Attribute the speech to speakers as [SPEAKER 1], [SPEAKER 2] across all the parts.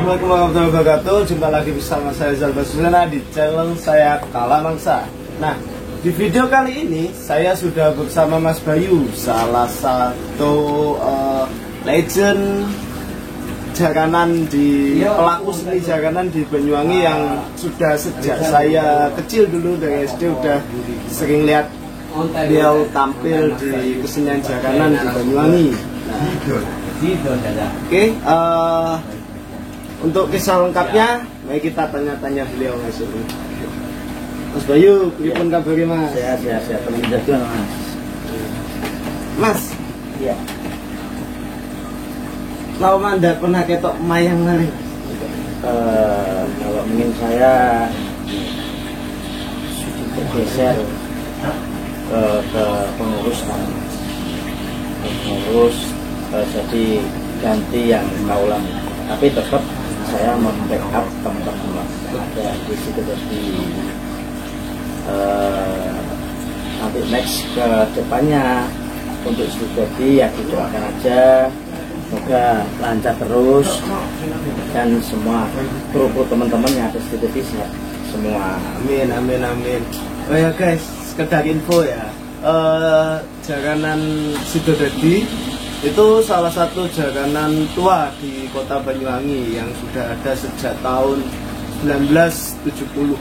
[SPEAKER 1] Assalamualaikum warahmatullahi wabarakatuh. Jumpa lagi bersama saya Zal Basudana di channel saya Kala Mangsa. Nah, di video kali ini saya sudah bersama Mas Bayu, salah satu legend jaranan di pelaku seni jaranan di Banyuwangi yang sudah sejak saya kecil dulu dari SD udah sering lihat beliau tampil di kesenian jaranan di Banyuwangi. Oke, untuk kisah lengkapnya, mari kita tanya-tanya beliau Mas. Mas Bayu, pripun kabarnya Mas?
[SPEAKER 2] Sehat, teman jaga Mas.
[SPEAKER 1] Mas,
[SPEAKER 2] Iya.
[SPEAKER 1] kalau Anda pernah ketok mayang ngalih?
[SPEAKER 2] Kalau mungkin saya bergeser ke pengurus jadi ganti yang kaulah, tapi tetap saya membackup teman-teman ada di situ nanti next ke depannya untuk studi ya didoakan aja, semoga lancar terus dan semua kru teman-teman yang ada di studi sehat semua.
[SPEAKER 1] Amin. Oh ya guys, sekedar info ya, jaranan Sidodadi itu salah satu jaranan tua di kota Banyuwangi yang sudah ada sejak tahun 1970,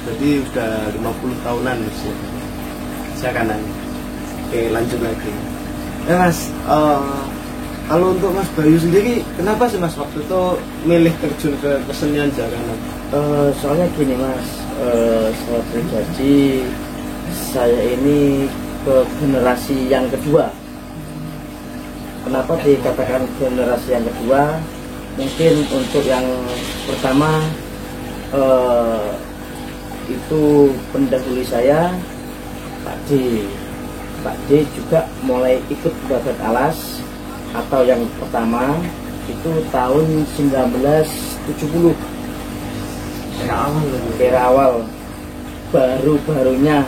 [SPEAKER 1] jadi udah 50 tahunan jaranan. Oke, lanjut lagi ya Mas. Kalau untuk Mas Bayu sendiri, kenapa sih Mas waktu itu milih terjun ke kesenian jaranan?
[SPEAKER 2] Soalnya gini Mas, saya pribadi, saya ini ke generasi yang kedua. Kenapa dikatakan generasi yang kedua? Mungkin untuk yang pertama itu pendahulu saya, Pak D juga mulai ikut babat alas, atau yang pertama itu tahun 1970. Era awal baru-barunya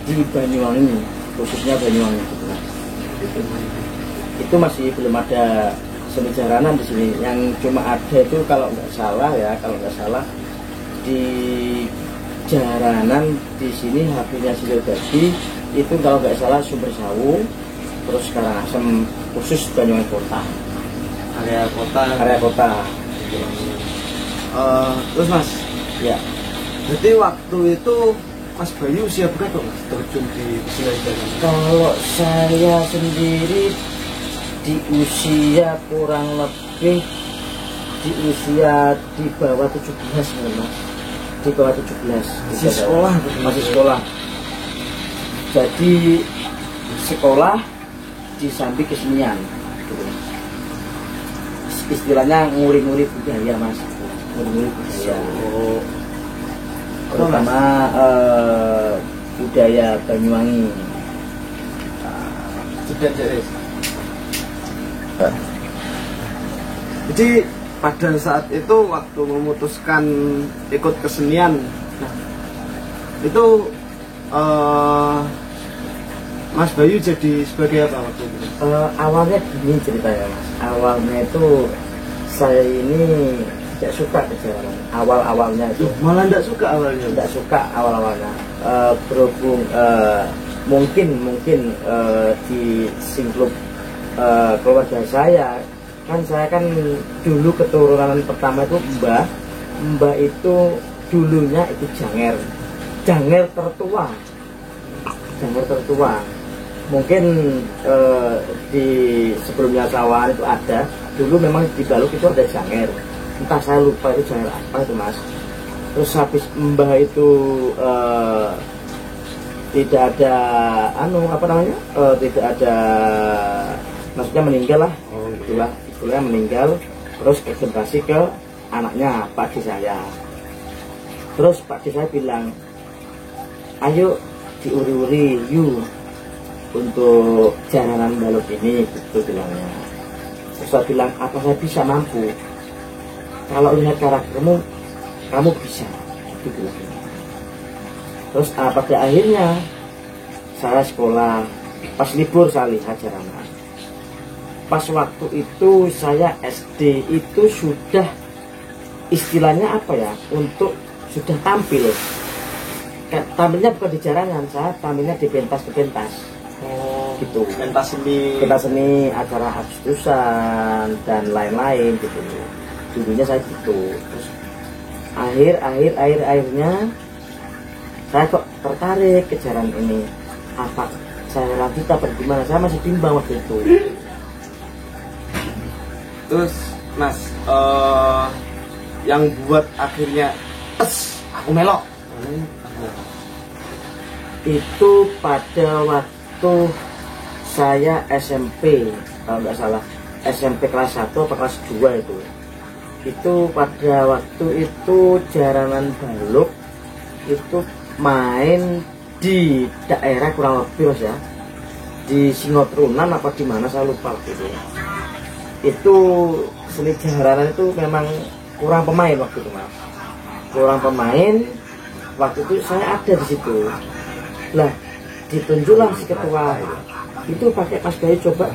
[SPEAKER 2] di Banyuwangi, khususnya Banyuwangi itu masih belum ada seni jaranan di sini. Yang cuma ada itu kalau nggak salah di jaranan di sini HP-nya Sidodadi itu kalau nggak salah Sumber Sawu, terus Karangasem, khusus Banyuwangi kota,
[SPEAKER 1] Area kota. Terus Mas,
[SPEAKER 2] ya.
[SPEAKER 1] jadi waktu itu Mas Bayu usia berapa Mas terjun di kesenian jaranan?
[SPEAKER 2] Kalau saya sendiri di usia kurang lebih di usia di bawah 17 Mas. Di bawah 17. Masih sekolah. Jadi sekolah di samping kesenian. Istilahnya nguri-nguri budaya Mas. Nguri-nguri budaya. Terutama budaya Banyuwangi.
[SPEAKER 1] Sudah jelas. Jadi pada saat itu waktu memutuskan ikut kesenian, itu Mas Bayu jadi sebagai apa waktu itu?
[SPEAKER 2] Awalnya gini ceritanya Mas. Awalnya itu saya ini tidak suka ke jaranan. Awalnya itu
[SPEAKER 1] malah tidak suka awalnya.
[SPEAKER 2] Tidak suka awalnya. Berhubung mungkin di singklub keluarga saya kan dulu keturunan pertama itu Mbah itu dulunya itu janger tertua. Mungkin di sebelumnya sawan itu ada, dulu memang di Baluk itu ada janger, entah saya lupa itu janger apa itu Mas. Terus habis Mbah itu tidak ada tidak ada, maksudnya meninggal lah, itulah meninggal, terus presentasi ke anaknya Pak D saya. Terus Pak D saya bilang, ayo diuri-uri you untuk jaranan Baluk ini, gitu bilangnya. Terus saya bilang, apa saya bisa mampu? Kalau lihat karaktermu, kamu bisa, gitu bilangnya. Terus pada akhirnya saya sekolah, pas libur saya lihat jaranan. Pas waktu itu saya SD itu sudah istilahnya apa ya, untuk sudah tampil. Tampilnya bukan di jaranan, saya tampilnya di pentas ke pentas. Gitu. Pentas seni acara Agustusan dan lain-lain gitu. Dulunya saya gitu. Terus akhirnya saya kok tertarik ke jaran ini. Apa saya lanjut apa gimana? Saya masih bimbang waktu itu.
[SPEAKER 1] Terus Mas, yang buat akhirnya aku melok
[SPEAKER 2] itu pada waktu saya SMP, kalau nggak salah SMP kelas 1 atau kelas 2 itu pada waktu itu jaranan baluk itu main di daerah kurang lebih Mas ya, di Singotrunan apa di mana saya lupa gitu. Itu seni jaranan itu memang kurang pemain waktu itu Mas, kurang pemain. Waktu itu saya ada di situ. Lah ditunjuklah si ketua itu pakai Mas Bayu coba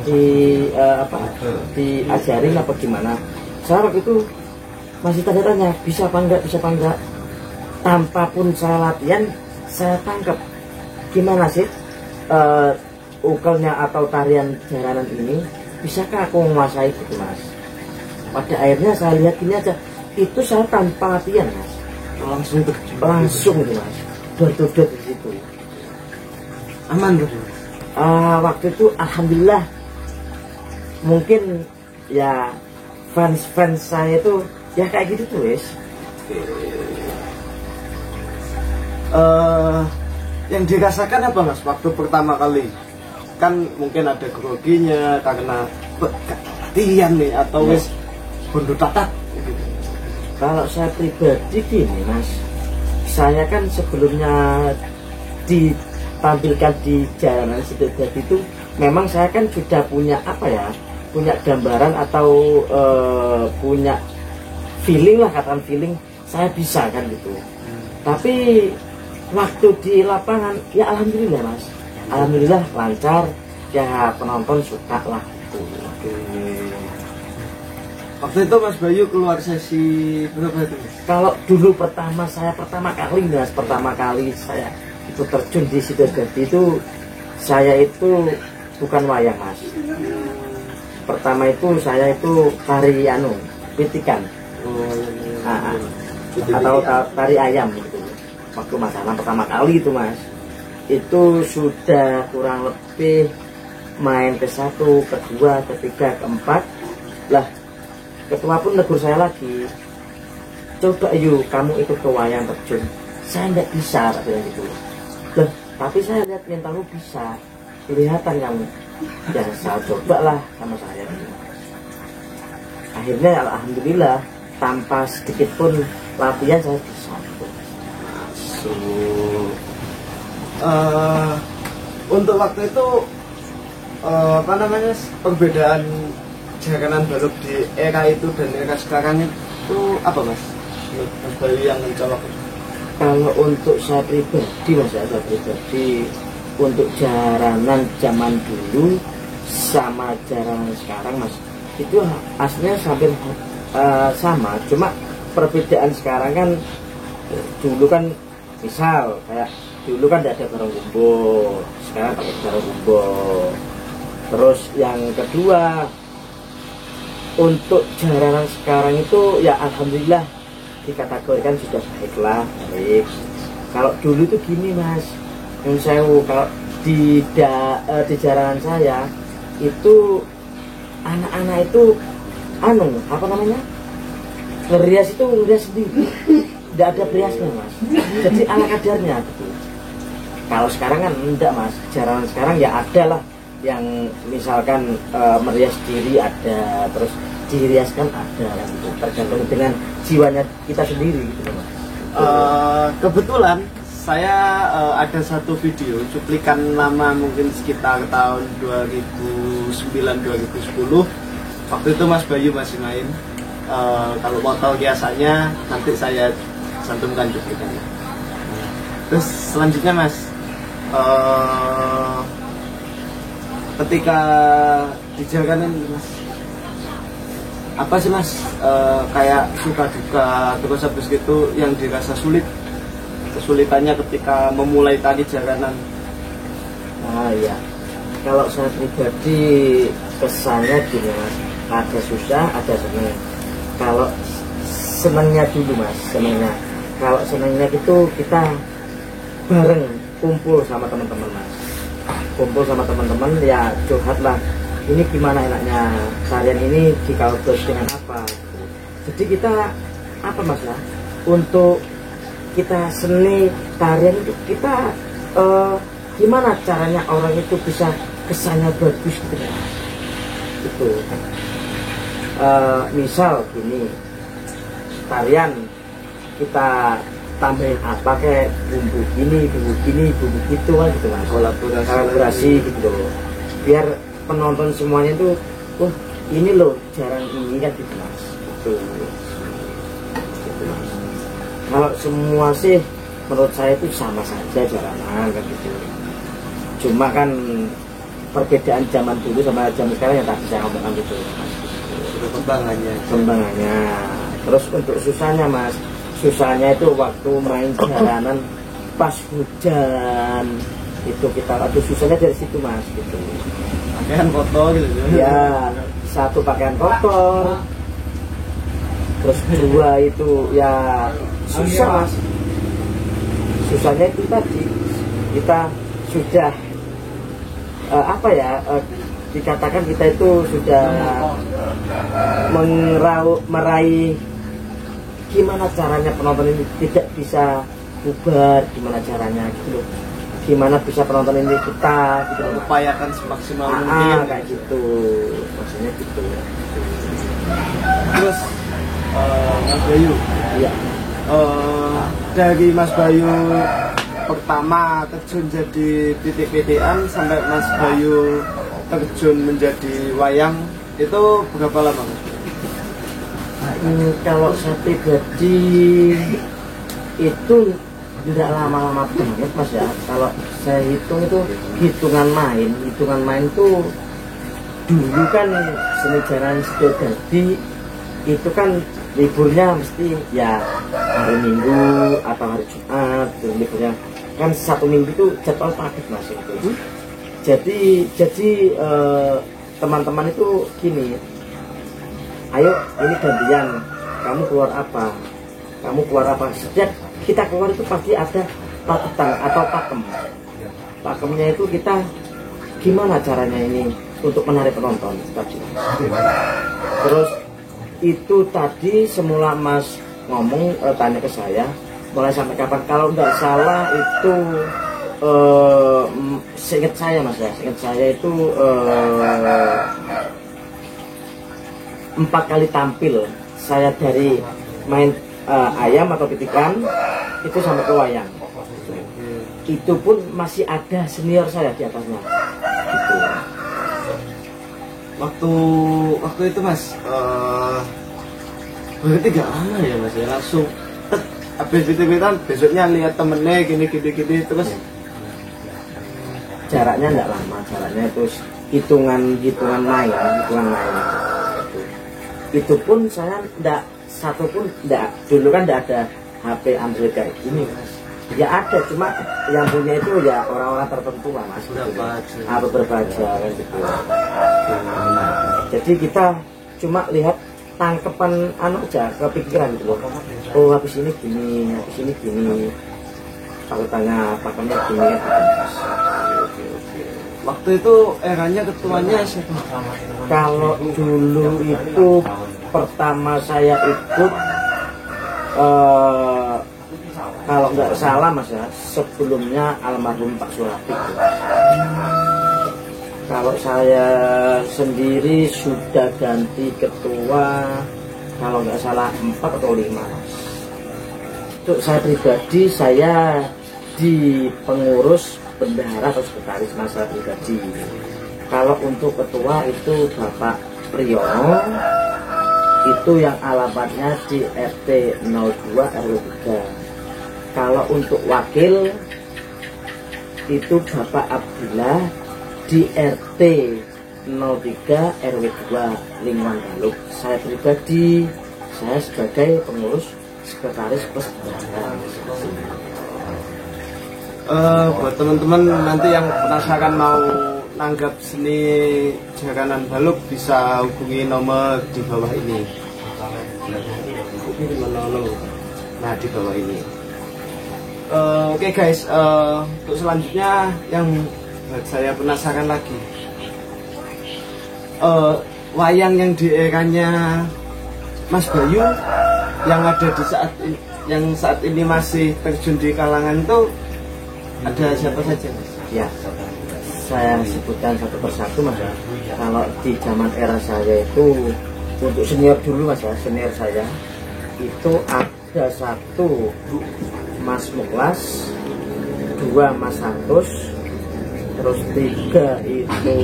[SPEAKER 2] diajarin apa gimana. Saya waktu itu masih tanya-tanya bisa apa enggak. Tanpa pun saya latihan saya tangkap gimana sih ukelnya atau tarian jaranan ini, bisakah aku menguasai gitu Mas. Pada akhirnya saya lihat gini aja, itu saya tanpa latihan Mas, langsung gitu Mas, dor-dor di situ.
[SPEAKER 1] Aman tuh.
[SPEAKER 2] Waktu itu alhamdulillah, mungkin ya fans saya itu ya kayak gitu tuh wes.
[SPEAKER 1] Yang dirasakan apa Mas waktu pertama kali? Kan mungkin ada groginya karena latihan nih atau wes bondo tatak.
[SPEAKER 2] Kalau saya pribadi gini Mas, saya kan sebelumnya ditampilkan di jaranan Sidoarjo itu memang saya kan sudah punya apa ya, punya gambaran atau punya feeling lah, katakan feeling saya bisa kan gitu. Tapi waktu di lapangan ya alhamdulillah Mas, alhamdulillah lancar ya, penonton suka lah gitu.
[SPEAKER 1] Waktu itu Mas Bayu keluar sesi berapa itu?
[SPEAKER 2] Kalau dulu pertama kali Mas, pertama kali saya itu terjun di Sidoarjo itu, saya itu bukan wayang Mas. Pertama itu saya itu tari pitikan. Atau tari ayam gitu. Waktu masalah pertama kali itu Mas, itu sudah kurang lebih main ke-1, ke-2, ke-3, ke-4 lah. Ketua pun negur saya lagi, coba yuk kamu ikut ke wayang terjun. Saya nggak bisa bilang gitu. Loh, tapi saya lihat mentalmu bisa, kelihatan kamu. Ya saya cobalah sama saya. Akhirnya alhamdulillah tanpa sedikit pun latihan saya bisa.
[SPEAKER 1] Untuk waktu itu perbedaan jaranan baluk di era itu dan era sekarang itu apa Mas? Mas Bayu yang menjawab.
[SPEAKER 2] Kalau untuk saya pribadi Mas, saya pribadi untuk jaranan zaman dulu sama jaranan sekarang Mas, itu aslinya hampir sama, cuma perbedaan sekarang kan dulu kan misal kayak dulu kan tidak ada barong gumbo, sekarang pakai barong gumbo. Terus yang kedua, untuk jaranan sekarang itu ya alhamdulillah dikategorikan sudah baik. Kalau dulu tuh gini Mas, yang saya kalau di jaranan saya itu anak-anak itu ngerias itu ngerias sendiri, tidak ada beriasnya Mas, jadi ala kadarnya gitu. Kalau sekarang kan enggak Mas, jaranan sekarang ya ada lah yang misalkan merias diri ada, terus diriaskan ada, gitu. Tergantung dengan jiwanya kita sendiri gitu Mas.
[SPEAKER 1] Kebetulan saya ada satu video cuplikan lama mungkin sekitar tahun 2009-2010. Waktu itu Mas Bayu masih main. Kalau mau tahu kiasannya nanti saya cantumkan cuplikannya. Terus selanjutnya Mas, ketika di jaranan Mas, apa sih Mas, kayak suka duka terus habis gitu yang dirasa sulit, kesulitannya ketika memulai tari jaranan?
[SPEAKER 2] Nah iya, kalau saya pribadi kesannya gini Mas, ada susah ada seneng. Kalau senengnya dulu Mas, senengnya, kalau senengnya itu kita bareng kumpul sama teman-teman Mas, kumpul sama teman-teman ya curhat lah, ini gimana enaknya tarian ini dikautkan dengan apa. Jadi kita apa Mas ya, untuk kita seni tarian itu kita gimana caranya orang itu bisa kesannya bagus gitu ya. Itu misal gini, tarian kita tambahin apa kayak bumbu gini, bumbu gitu kan gitu Mas, kolaborasi gitu loh, biar penonton semuanya tuh ini loh jarang ini kan gitu Mas. Gitu Mas. Kalau semua sih menurut saya itu sama saja jaranan kan gitu. Cuma kan perbedaan zaman dulu sama zaman sekarang yang tadi saya ngomongkan gitu Mas. Kembangannya. Terus untuk susahnya Mas, susahnya itu waktu main jaranan pas hujan itu kita, aduh susahnya dari situ Mas gitu.
[SPEAKER 1] Pakaian kotor gitu
[SPEAKER 2] ya, satu pakaian kotor, terus dua itu ya susah Mas. Susahnya itu tadi kita sudah dikatakan kita itu sudah meraih gimana caranya penonton ini tidak bisa bubar, gimana caranya gitu loh, gimana bisa penonton ini kita gitu loh,
[SPEAKER 1] upayakan semaksimal mungkin
[SPEAKER 2] kayak gitu maksudnya gitu.
[SPEAKER 1] Terus Mas Bayu,
[SPEAKER 2] iya,
[SPEAKER 1] dari Mas Bayu pertama terjun jadi pitik-pitikan sampai Mas Bayu terjun menjadi wayang itu berapa lama Mas?
[SPEAKER 2] Kalau saya pribadi itu tidak lama-lama banget Mas ya. Kalau saya hitung itu hitungan main itu dulu kan seni jaranan Sidodadi itu kan liburnya mesti ya hari Minggu atau hari Jumat, liburnya kan satu minggu itu jadwal padat Mas itu. Jadi teman-teman itu gini, ayo ini gantian, kamu keluar apa, setiap kita keluar itu pasti ada paketan atau pakemnya itu kita gimana caranya ini untuk menarik penonton tadi. Terus itu tadi semula Mas ngomong tanya ke saya mulai sampai kapan, kalau nggak salah itu seingat saya Mas ya, seingat saya itu 4 kali tampil saya dari main ayam atau pitikan itu sampai ke wayang. Itu pun masih ada senior saya di atasnya. Gitu.
[SPEAKER 1] Waktu itu Mas, berarti gak lama ya Mas ya, langsung habis pitik-pitikan besoknya lihat temennya gini terus.
[SPEAKER 2] Jaraknya nggak lama, jaraknya itu hitungan main. Itu pun saya nggak satu pun nggak, dulu kan nggak ada HP Android kayak gini Mas. Ya ada, cuma yang punya itu ya orang-orang tertentu lah Mas. Berbaca kan gitu. Jadi kita cuma lihat tangkepan aja, kepikiran gitu loh. Oh habis ini gini. Kalau tanya pakemnya gini kan.
[SPEAKER 1] Waktu itu eranya ketuanya siapa?
[SPEAKER 2] Kalau dulu itu pertama saya ikut kalau nggak salah Mas ya, sebelumnya almarhum Pak Surapik. Kalau saya sendiri sudah ganti ketua kalau nggak salah 4 atau 5 Mas. Untuk saya pribadi saya di pengurus bendahara atau sekretaris masa pribadi. Kalau untuk ketua itu Bapak Priyono, itu yang alamatnya di RT 02 RW 3. Kalau untuk wakil itu Bapak Abdillah di RT 03 RW 2 Lingkungan Baluk. Saya pribadi, saya sebagai pengurus sekretaris persaudaraan.
[SPEAKER 1] Buat teman-teman nanti yang penasaran mau nanggap seni jaranan baluk bisa hubungi nomor di bawah ini. Nah, di bawah ini. Oke guys, untuk selanjutnya yang buat saya penasaran lagi, wayang yang di eranya Mas Bayu yang ada di saat ini masih terjun di kalangan itu ada siapa saja, Mas?
[SPEAKER 2] Ya, saya sebutkan satu persatu, Mas. Kalau di zaman era saya itu, untuk senior dulu, Mas ya, senior saya itu ada satu Mas Muklas, dua Mas Santos, terus tiga itu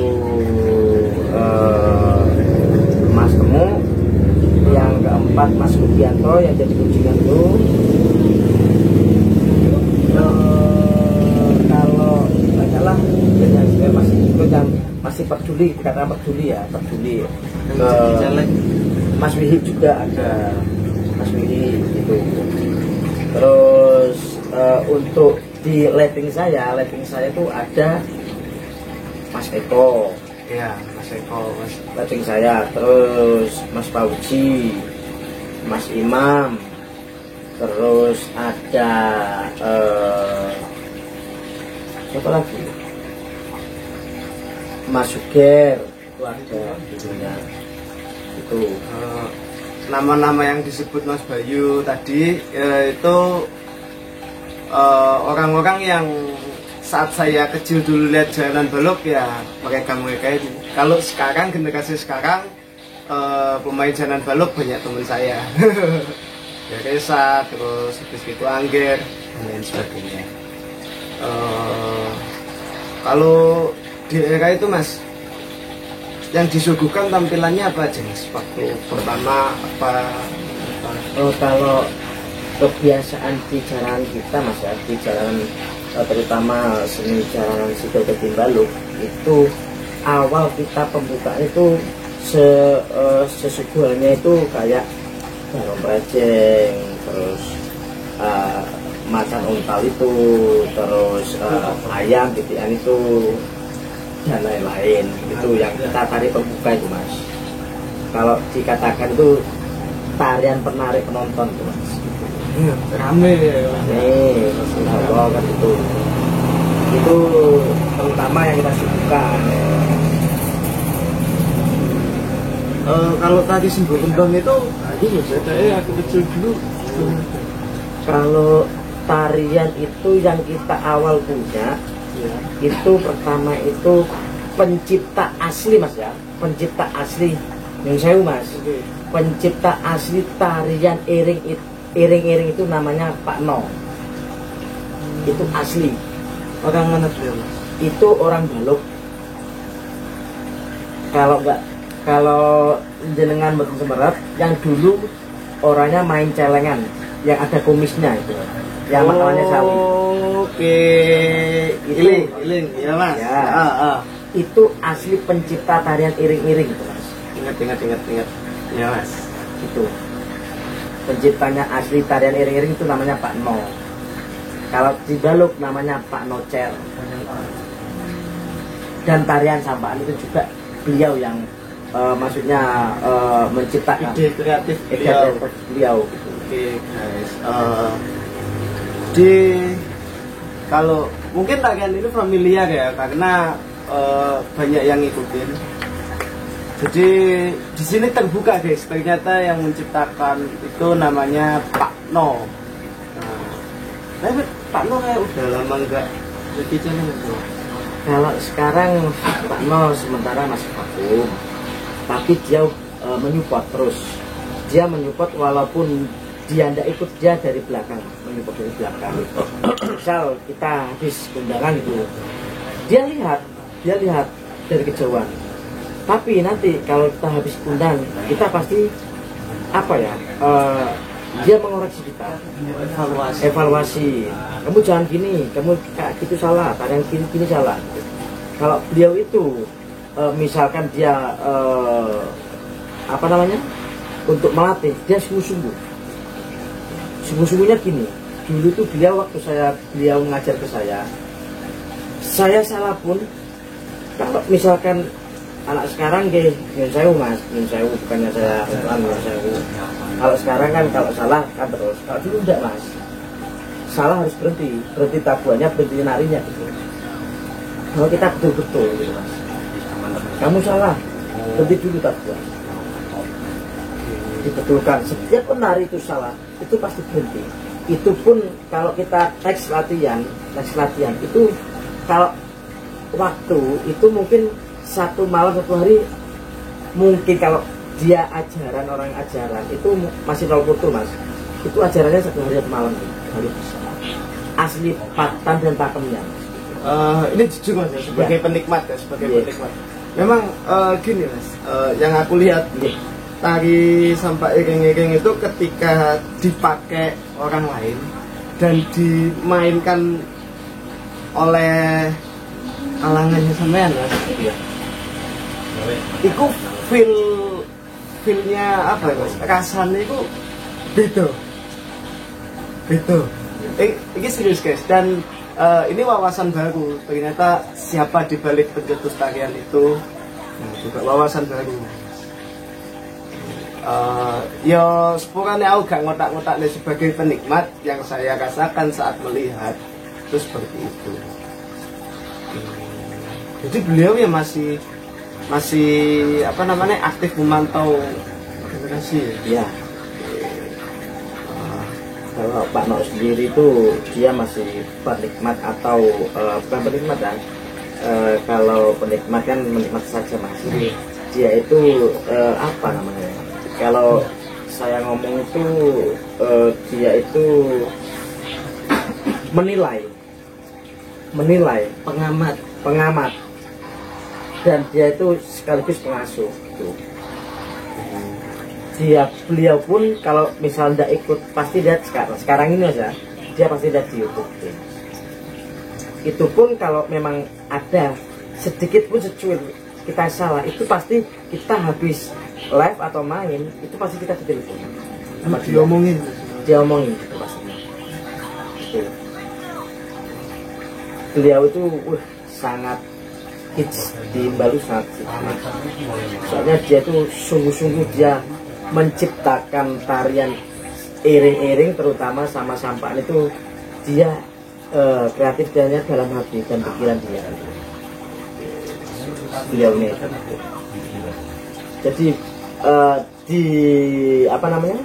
[SPEAKER 2] Mas Temu, yang keempat Mas Kubianto yang jadi kunjungan itu. Kalau salah saya masih ikut yang masih peduli, dikatakan peduli ya, peduli. Mas Wihib juga ada, Mas Wihib itu. Terus untuk di lighting saya itu ada Mas Eko.
[SPEAKER 1] Ya, Mas Eko, Mas.
[SPEAKER 2] Lighting saya, terus Mas Pauji, Mas Imam, terus ada siapa lagi? Mas Suger itu ada judulnya itu.
[SPEAKER 1] Nama-nama yang disebut Mas Bayu tadi itu orang-orang yang saat saya kecil dulu lihat jaranan baluk ya mereka itu. Kalau sekarang, generasi sekarang, pemain jaranan baluk banyak teman saya. Ya Reza, terus habis itu Angger dan lain sebagainya. Kalau di era itu Mas, yang disuguhkan tampilannya apa aja Mas? Waktu pertama apa?
[SPEAKER 2] Kalau kebiasaan di jaranan kita, Mas ya, di jaranan terutama seni jaranan Sidoarjo Baluk itu awal kita pembukaan itu sesuguhannya itu kayak balon rejeng, terus macan untal itu, terus ayam titian itu, dan lain-lain. Itu yang kita tarik pembuka itu, Mas. Kalau dikatakan itu tarian penarik penonton itu, Mas.
[SPEAKER 1] Rame ya.
[SPEAKER 2] Nih, Allah kan itu terutama yang kita subuhkan.
[SPEAKER 1] Kalau tadi simbol kembang itu, aku kecil dulu.
[SPEAKER 2] Kalau tarian itu yang kita awal punya, ya, itu pertama itu pencipta asli, Mas ya, pencipta asli yang saya, Mas. Pencipta asli tarian iring-iring itu namanya Pak No. Itu asli.
[SPEAKER 1] Orang mana dia, Mas?
[SPEAKER 2] Itu orang Baluk. Kalau jenengan betul semerap, yang dulu orangnya main celengan, yang ada kumisnya itu, yang makanannya sawi.
[SPEAKER 1] Oke, iling, ya Mas.
[SPEAKER 2] Ya. Itu asli pencipta tarian iring-iring itu, Mas.
[SPEAKER 1] Ingat. Ya Mas.
[SPEAKER 2] Itu penciptanya asli tarian iring-iring itu namanya Pak No. Kalau di Baluk namanya Pak Nocer. Dan tarian sampaan itu juga beliau yang maksudnya menciptakan
[SPEAKER 1] ide kreatif
[SPEAKER 2] beliau.
[SPEAKER 1] Oke guys, kalau mungkin tarian ini familiar ya karena banyak yang ngikutin. Jadi di sini terbuka guys, ternyata yang menciptakan itu namanya Pak No. Tapi Pak No kayak udah lama nggak jadi channel itu.
[SPEAKER 2] Kalau sekarang Pak No sementara masih vakum, tapi dia menyupport terus. Dia menyupport walaupun dia tidak ikut, dia dari belakang, menyupport dari belakang. Misal kita habis undangan itu, dia lihat dari kejauhan. Tapi nanti kalau kita habis undang, kita pasti dia mengoreksi kita, evaluasi. Kamu jangan gini, kamu kayak gitu salah, kadang gini salah. Kalau beliau itu misalkan dia apa namanya, untuk melatih, dia sungguh-sungguhnya gini. Dulu tuh waktu beliau mengajar ke saya salah pun, kalau misalkan anak sekarang nyun sewu mas, nyun sewu bukannya saya nyun sewu. Kalau sekarang kan kalau salah kan terus, kalau dulu enggak mas, salah harus berhenti tabuannya, berhenti narinya gitu. Kalau kita betul-betul gitu mas, kamu salah, berhenti dulu tabuan, dibetulkan. Setiap penari itu salah, itu pasti berhenti. Itu pun kalau kita teks latihan itu, kalau waktu itu mungkin satu malam satu hari, mungkin kalau dia orang ajaran itu masih 0 putu mas, itu ajarannya satu hari satu malam asli patan dan pakemnya.
[SPEAKER 1] Ini jujur mas ya, sebagai penikmat ya, penikmat. Memang gini mas, yang aku lihat tari sampai iring-iring itu ketika dipakai orang lain dan dimainkan oleh kalangannya sampean mas, itu feelnya apa ya mas, rasanya itu beda. Ini serius guys, dan ini wawasan baru, ternyata siapa dibalik pencetus tarian itu, juga wawasan baru. Ya sepurane aku gak ngotak-ngotak sebagai penikmat, yang saya rasakan saat melihat itu seperti itu. Jadi beliau ya masih apa namanya, aktif memantau organisasi ya.
[SPEAKER 2] Kalau Pak Nok sendiri itu dia masih penikmat atau bukan penikmat kan? Kalau penikmat kan menikmat saja mas. Dia itu apa namanya? Kalau saya ngomong itu dia itu menilai, pengamat, dan dia itu sekaligus pengasuh. Gitu. Beliau pun kalau misal tidak ikut, pasti lihat sekarang ini aja, dia pasti lihat di YouTube. Itu pun kalau memang ada sedikit pun secuil kita salah, itu pasti kita habis live atau main, itu pasti kita ditelepon. Diomongin itu pasti. Beliau itu sangat hits di Balu, sangat hits. Soalnya dia tuh sungguh-sungguh dia menciptakan tarian iring-iring, terutama sama sampaan itu dia kreatif dan dalam hati dan pikiran dia. Beliau ini jadi di apa namanya,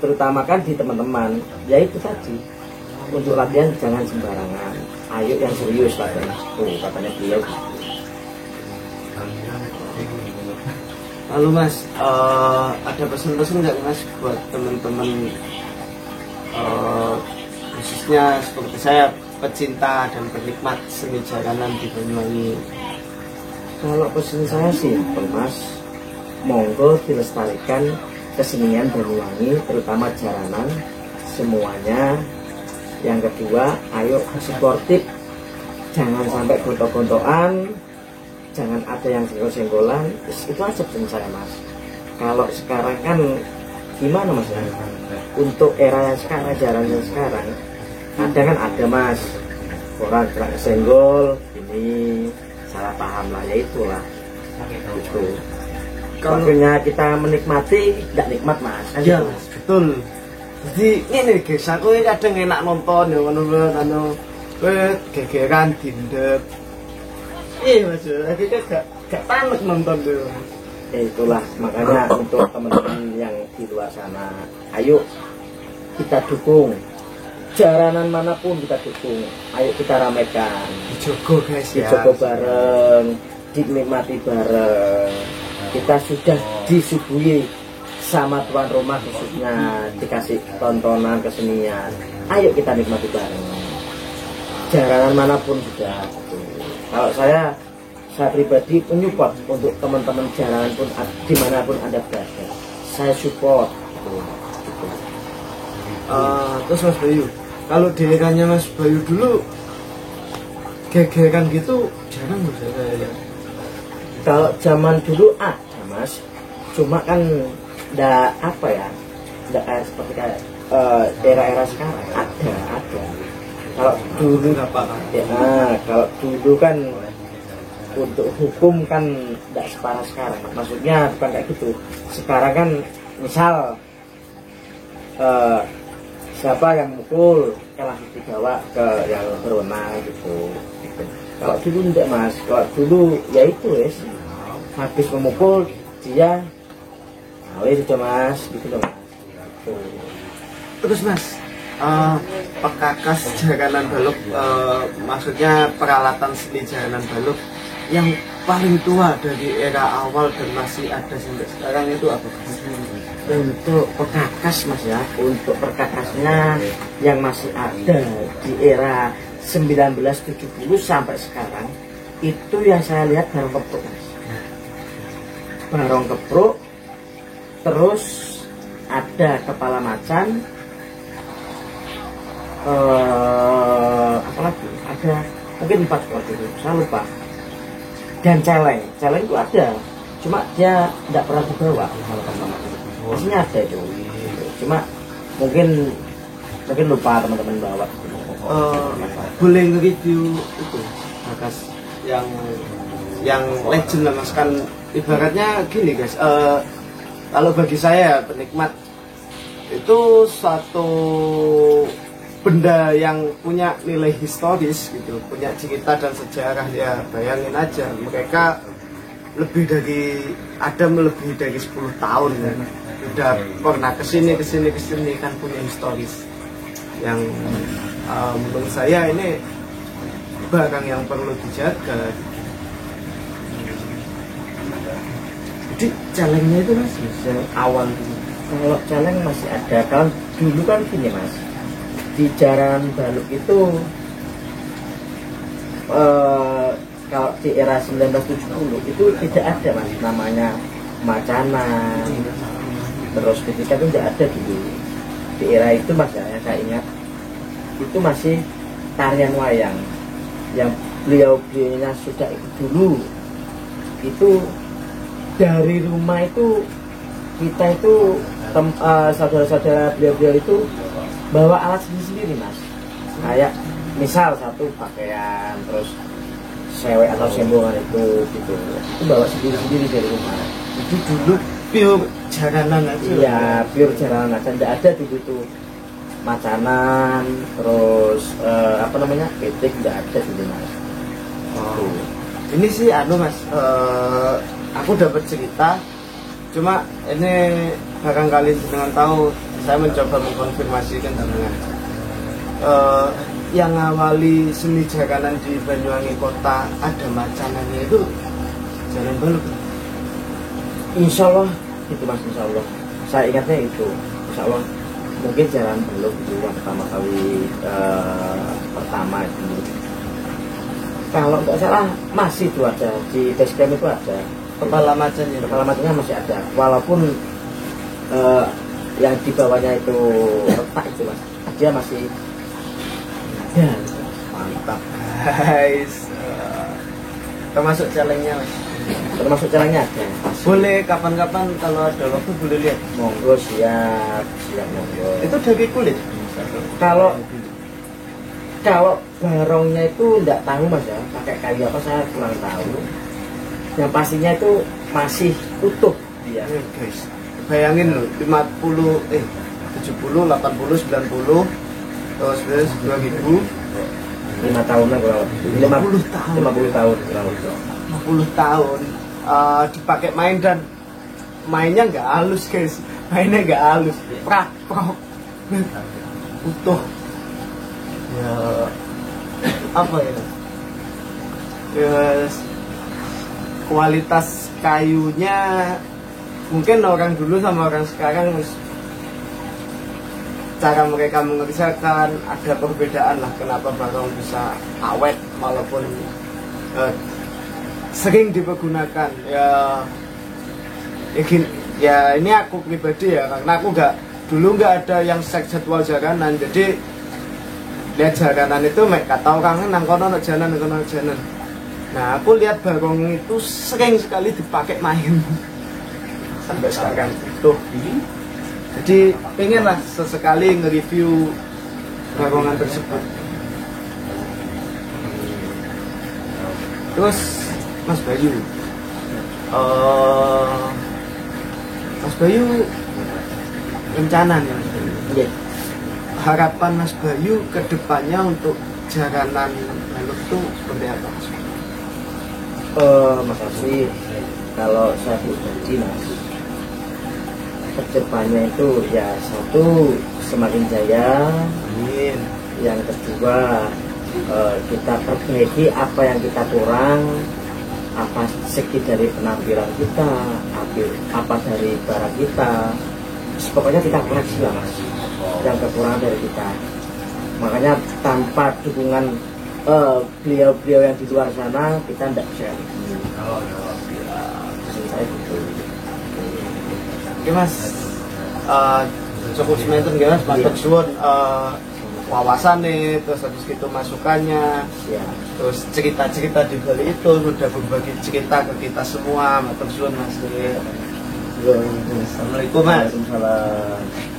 [SPEAKER 2] terutamakan di teman-teman, yaitu tadi untuk latihan jangan sembarangan, ayo yang serius katanya, beliau.
[SPEAKER 1] Lalu mas, ada pesan-pesan nggak mas buat teman-teman, khususnya seperti saya, pecinta dan penikmat seni jaranan di Banyuwangi?
[SPEAKER 2] Kalau pesan saya simpel mas, monggo dilestarikan kesenian Banyuwangi, terutama jaranan semuanya. Yang kedua, ayo sportif, jangan sampai gontok-gontokan, jangan ada yang senggol-senggolan. Itu aja pesan saya mas. Kalau sekarang kan gimana mas, untuk era yang sekarang, jaranan yang sekarang, kadang kan ada mas orang gerak senggol, ini salah paham lah, ya itulah itu. Waktunya kita menikmati, tidak nikmat mas.
[SPEAKER 1] Iya mas, betul. Jadi ini guys, aku kadang enak nonton ya, anu gegeran dindek. Mas, kita gak tanek nonton tuh.
[SPEAKER 2] Itulah makanya untuk teman-teman yang di luar sana, ayo kita dukung. Jaranan manapun kita dukung, ayo kita ramaikan,
[SPEAKER 1] dijogo guys ya,
[SPEAKER 2] dijogo bareng, dinikmati bareng. Kita sudah disuguhi sama tuan rumah, khususnya dikasih tontonan kesenian, ayo kita nikmati bareng. Jaranan manapun sudah. Kalau saya pribadi menyupport untuk teman-teman jaranan pun dimanapun Anda berada, saya support.
[SPEAKER 1] Terus Mas Bayu, kalau di eranya Mas Bayu dulu gegeran gitu jarang mas ya?
[SPEAKER 2] Kalau zaman dulu ada mas, cuma kan ndak apa ya, ndak kayak seperti kayak era-era sekarang ada. Kalau dulu ya, kalau dulu kan untuk hukum kan ndak separah sekarang. Maksudnya bukan kayak gitu. Sekarang kan misal siapa yang mukul kalah dibawa ke yang berwenang gitu. Kalau dulu enggak mas, kalau dulu ya itu wes habis memukul dia, nah wes sudah mas gitu loh.
[SPEAKER 1] Terus mas, pekakas jaranan balok, maksudnya peralatan seni jaranan balok yang paling tua dari era awal dan masih ada sampai sekarang itu apa?
[SPEAKER 2] Untuk perkakas mas ya, untuk perkakasnya yang masih ada di era 1970 sampai sekarang itu yang saya lihat barong kepruk mas. Barong kepruk, terus ada kepala macan, apa lagi? Ada mungkin 4 seperti itu, saya lupa. Dan celeng itu ada, cuma dia tidak pernah dibawa sama teman-teman. Maksudnya ada itu, cuma mungkin lupa teman-teman bawa.
[SPEAKER 1] Boleh nge-review itu bakas yang legend lah mas, kan ibaratnya gini guys, kalau bagi saya penikmat itu satu benda yang punya nilai historis gitu, punya cerita dan sejarah. Ya bayangin aja, mereka lebih dari 10 tahun kan, udah pernah kesini kan, punya historis yang menurut saya ini barang yang perlu dijaga.
[SPEAKER 2] Jadi celengnya itu mas awal dulu. Kalau celeng masih ada, kalau dulu kan gini mas, di jaranan balok itu kalau di era 1970 itu tidak ada mas namanya macanan, terus ketika itu tidak ada dulu. Di era itu mas ya, saya ingat itu masih tarian wayang yang beliau-beliaunya sudah ikut dulu. Itu dari rumah itu kita itu saudara-saudara beliau-beliau itu bawa alat sendiri mas, kayak misal satu pakaian, terus sewek atau sembongan itu bawa sendiri dari rumah.
[SPEAKER 1] Itu dulu pure jaranan aja.
[SPEAKER 2] Iya, pure jaranan aja, tidak ada dulu tuh macanan, terus petik, tidak ada dulu mas.
[SPEAKER 1] Ini sih mas, aku dapat cerita, cuma ini barangkali dengan tahu, saya mencoba mengkonfirmasikan dengan yang awali seni jaranan di Banyuwangi kota ada macanannya itu Jalan Balok.
[SPEAKER 2] Insya Allah itu mas, insya Allah saya ingatnya itu, insya Allah mungkin Jalan Balok itu yang pertama kali pertama itu. Kalau nggak salah masih itu ada di basecamp, itu ada
[SPEAKER 1] Kepala macannya
[SPEAKER 2] masih ada, walaupun yang di bawahnya itu retak itu mas, dia masih ada.
[SPEAKER 1] Mantap guys. Termasuk celengnya mas.
[SPEAKER 2] Termasuk celengnya ada.
[SPEAKER 1] Boleh kapan-kapan kalau ada waktu boleh lihat.
[SPEAKER 2] Monggo, siap monggo.
[SPEAKER 1] Itu dari kulit.
[SPEAKER 2] Kalau barongnya itu enggak tahu mas ya, pakai kayu apa saya kurang tahu. Yang pastinya itu masih utuh dia.
[SPEAKER 1] Guys, bayangin loh, 70, 80, 90, terus 2000,
[SPEAKER 2] 5 tahunan kurang lebih.
[SPEAKER 1] 50 tahun.
[SPEAKER 2] 50 tahun kurang lebih.
[SPEAKER 1] 50 tahun dipakai main, dan mainnya nggak halus guys, mainnya nggak halus, prak utuh ya. Apa ya, yes, kualitas kayunya mungkin orang dulu sama orang sekarang cara mereka mengerjakan ada perbedaan lah, kenapa barong bisa awet walaupun sering dipergunakan. Ya ini aku pribadi ya, karena aku dulu nggak ada yang seks jadwal jaranan, jadi lihat jaranan itu mek kata orang nang kono jalan. Nah, aku lihat Barong itu sering sekali dipakai main sampai sekarang tuh. Jadi pengenlah sesekali nge-review barongan tersebut. Terus Mas Bayu, Mas Bayu rencana nih, Mas Bayu.
[SPEAKER 2] Iya.
[SPEAKER 1] Harapan Mas Bayu ke depannya untuk jaranan Meluk itu seperti apa, Mas?
[SPEAKER 2] Makasih. Kalau saya pribadi, Mas, kedepannya itu ya satu semakin jaya.
[SPEAKER 1] Amin.
[SPEAKER 2] Yang kedua, kita perbaiki apa yang kita kurang, apa segi dari penampilan kita, apa dari barang kita. Pokoknya kita koreksi lah, Mas, yang kekurangan dari kita. Makanya tanpa dukungan beliau-beliau yang di luar sana, kita tidak bisa. Saya gitu.
[SPEAKER 1] Oke, Mas, cukup semangat ya, Mas. Matur suwun wawasan nih, terus habis itu masukannya,
[SPEAKER 2] Ya.
[SPEAKER 1] terus cerita-cerita di balik itu sudah berbagi cerita ke kita semua. Matur suwun, Mas. Assalamualaikum, Mas.
[SPEAKER 2] Waalaikumsalam.